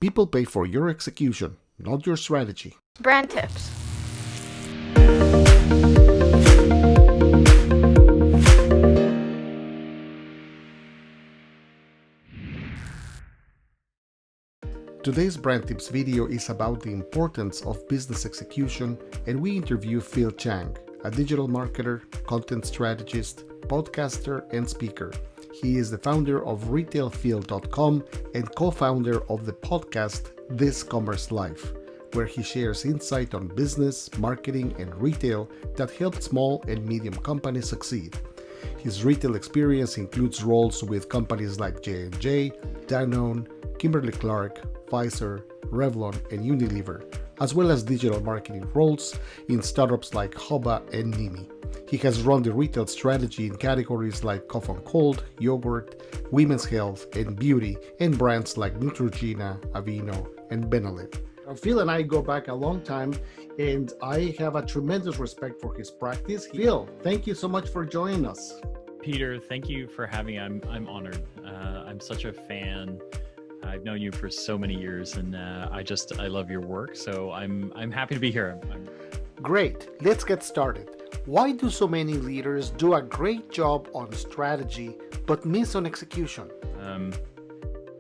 People pay for your execution, not your strategy. Brand tips. Today's Brand Tips video is about the importance of business execution, and we interview Phil Chang, a digital marketer, content strategist, podcaster, and speaker. He is the founder of retailphil.com and co-founder of the podcast This Commerce Life, where he shares insight on business, marketing, and retail that help small and medium companies succeed. His retail experience includes roles with companies like J&J, Danone, Kimberly-Clark, Pfizer, Revlon, and Unilever, as well as digital marketing roles in startups like Hoba and Nimi. He has run the retail strategy in categories like cough and cold, yogurt, women's health, and beauty, and brands like Neutrogena, Aveeno, and Benelete. Phil and I go back a long time, and I have a tremendous respect for his practice. Phil, thank you so much for joining us. Peter, thank you for having me. I'm honored. I'm such a fan. I've known you for so many years, and I love your work. So I'm happy to be here. Great. Let's get started. Why do so many leaders do a great job on strategy but miss on execution?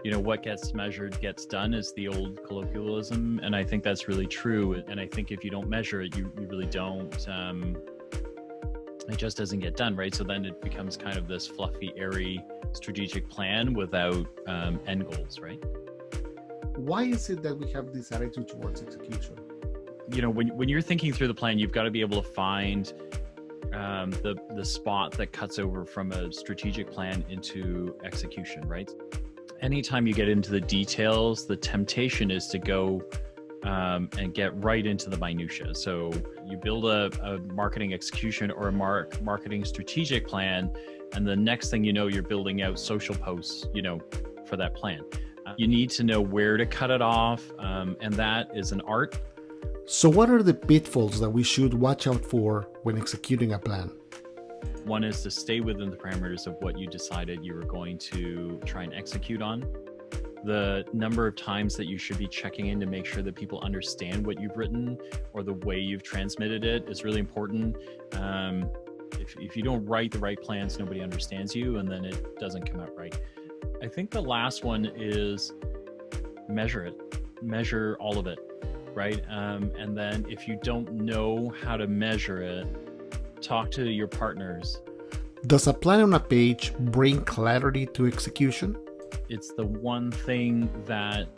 What gets measured gets done is the old colloquialism, and I think that's really true. And I think if you don't measure it, you really don't. It just doesn't get done, right? So then it becomes kind of this fluffy, airy strategic plan without end goals, right? Why is it that we have this attitude towards execution? When you're thinking through the plan, you've got to be able to find the spot that cuts over from a strategic plan into execution, right? Anytime you get into the details, the temptation is to go and get right into the minutia. So you build a marketing execution or a marketing strategic plan, and the next thing you know, you're building out social posts, for that plan. You need to know where to cut it off, and that is an art. So what are the pitfalls that we should watch out for when executing a plan? One is to stay within the parameters of what you decided you were going to try and execute on. The number of times that you should be checking in to make sure that people understand what you've written or the way you've transmitted it is really important. If you don't write the right plans, nobody understands you, and then it doesn't come out right. I think the last one is measure it. Measure all of it, right? And then if you don't know how to measure it, talk to your partners. Does a plan on a page bring clarity to execution? It's the one thing that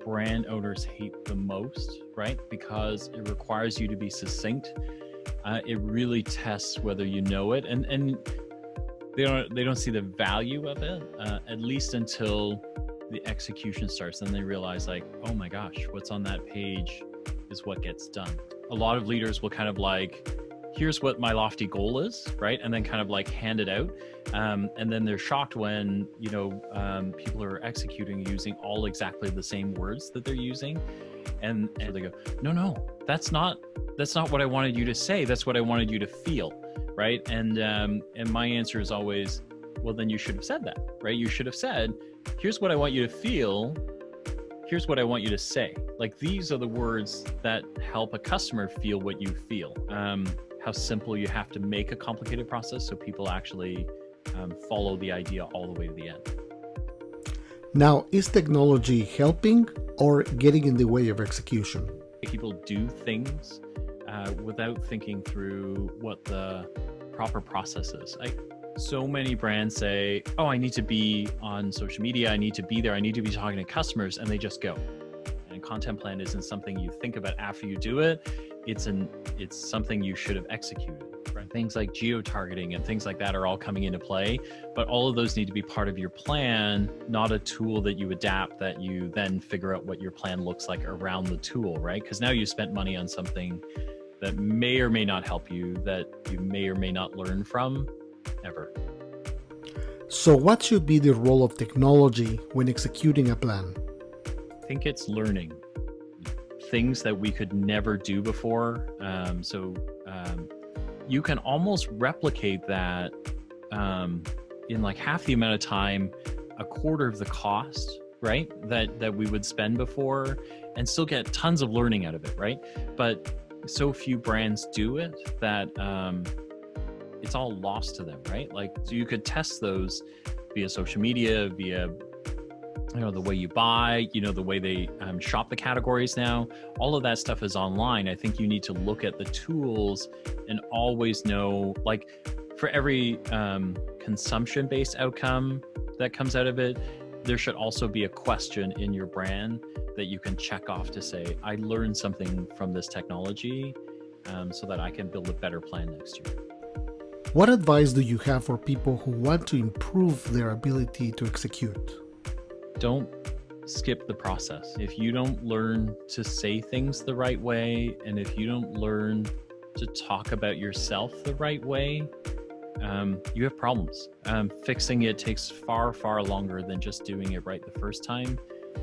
brand owners hate the most, right? Because it requires you to be succinct. It really tests whether you know it, and they don't see the value of it, at least until the execution starts. Then they realize, like, oh my gosh, what's on that page is what gets done. A lot of leaders will kind of like, here's what my lofty goal is, right? And then kind of like hand it out. And then they're shocked when, people are executing using all exactly the same words that they're using. And they go, no, that's not what I wanted you to say. That's what I wanted you to feel, right? And my answer is always, well, then you should have said that, right? You should have said, here's what I want you to feel. Here's what I want you to say. Like, these are the words that help a customer feel what you feel. How simple you have to make a complicated process so people actually follow the idea all the way to the end. Now, is technology helping or getting in the way of execution? People do things without thinking through what the proper process is. So many brands say, oh, I need to be on social media, I need to be there, I need to be talking to customers, and they just go. And content plan isn't something you think about after you do it. It's something you should have executed. Right? Things like geo-targeting and things like that are all coming into play, but all of those need to be part of your plan, not a tool that you adapt that you then figure out what your plan looks like around the tool, right? Because now you spent money on something that may or may not help you, that you may or may not learn from ever. So what should be the role of technology when executing a plan? I think it's learning things that we could never do before. You can almost replicate that in like half the amount of time, a quarter of the cost, right? That we would spend before and still get tons of learning out of it, right? But so few brands do it that it's all lost to them, right? Like, so you could test those via social media, via the way you buy, the way they shop the categories now. All of that stuff is online. I think you need to look at the tools and always know, like, for every consumption-based outcome that comes out of it, there should also be a question in your brand that you can check off to say, I learned something from this technology, so that I can build a better plan next year. What advice do you have for people who want to improve their ability to execute? Don't skip the process. If you don't learn to say things the right way, and if you don't learn to talk about yourself the right way, you have problems. Fixing it takes far, far longer than just doing it right the first time.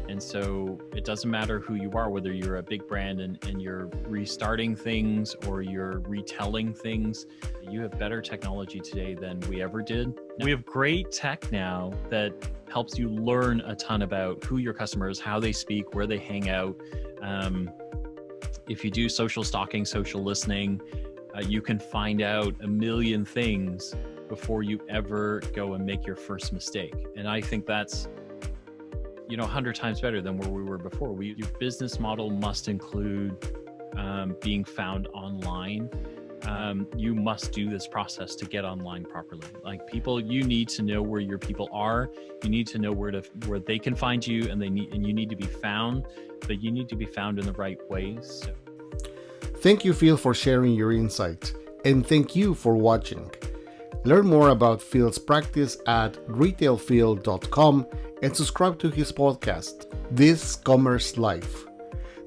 And so it doesn't matter who you are, whether you're a big brand and you're restarting things or you're retelling things. You have better technology today than we ever did. We have great tech now that helps you learn a ton about who your customers, how they speak, where they hang out. If you do social stalking, social listening, you can find out a million things before you ever go and make your first mistake. And I think that's 100 times better than where we were before. Your business model must include being found online. You must do this process to get online properly. Like, people, you need to know where your people are. You need to know where they can find you, and you need to be found, but you need to be found in the right ways. So. Thank you, Phil, for sharing your insight, and thank you for watching. Learn more about Phil's practice at retailphil.com and subscribe to his podcast, This Commerce Life.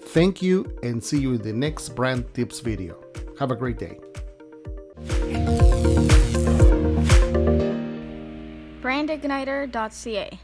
Thank you, and see you in the next Brand Tips video. Have a great day. brandigniter.ca